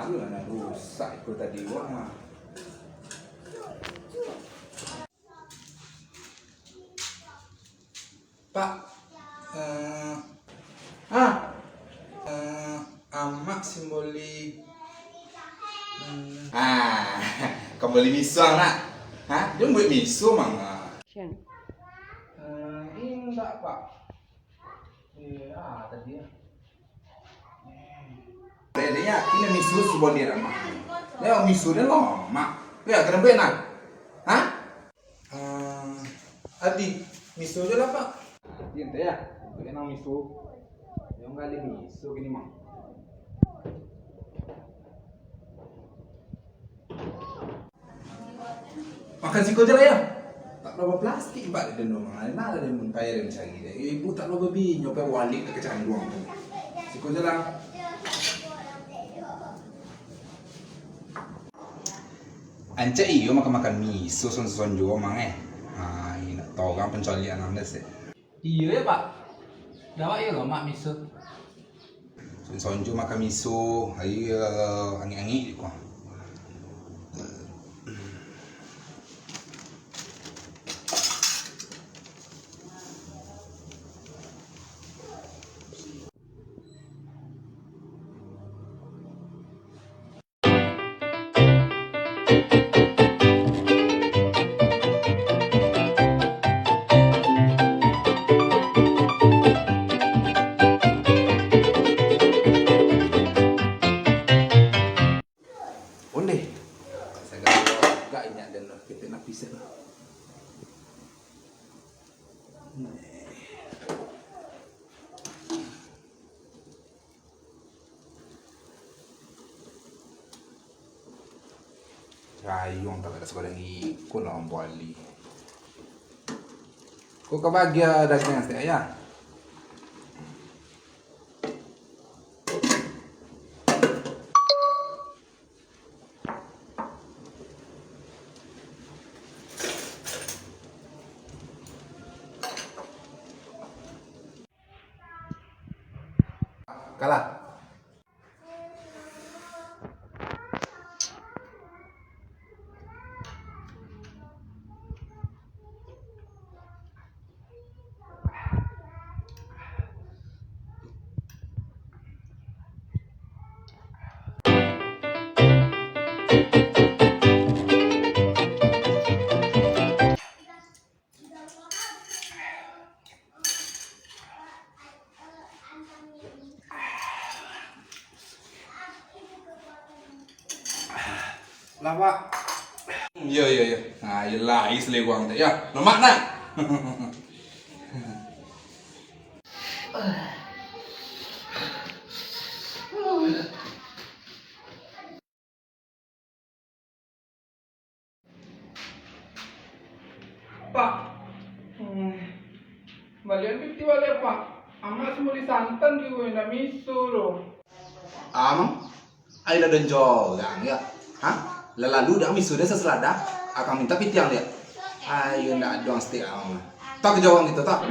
Lu anak rusak itu tadi wah. Pak, amak simboli kembali miso nak. Dia buat miso manga. Ini enggak pak. Tadi ya. Dia ini miso simboli amak. Dia miso dia loh mak. Ya kenapa nak? Adi miso aja lah pak. Ente ya, pakai nama miso. Yang kali miso gini mah. Makan siko aja lah ya. Tak loba plastik pak di dalam mana ada yang mentayar yang cari deh. Ibu tak loba bi nyoba walik ke canduang tu. Siko aja lah. Anca iyo makan miso son juga mang ini tahu kan pencolian anda sih. Iya ya pak. Dawa iya loh mak miso. Sonjo makan miso, ayo angi-angi kok. Onde, saya gak ingat dan kita nak pisah. Rayong tak ada sebarang ikut orang Bali. Kau kebahagia daging saya ya? Kalah. Lah pak. Iya. Nah, iyalah isle uang teh ya. Lemak nak. Pak. Balian piti wale pak. Amak semuli santan juga ndak miso loh. Amang, ayo dan jolang ya. Lalu dah miso dia seselada. Akan minta pitiang dia. Ayo nak doang setiap amang. Tak kejauhan gitu tak.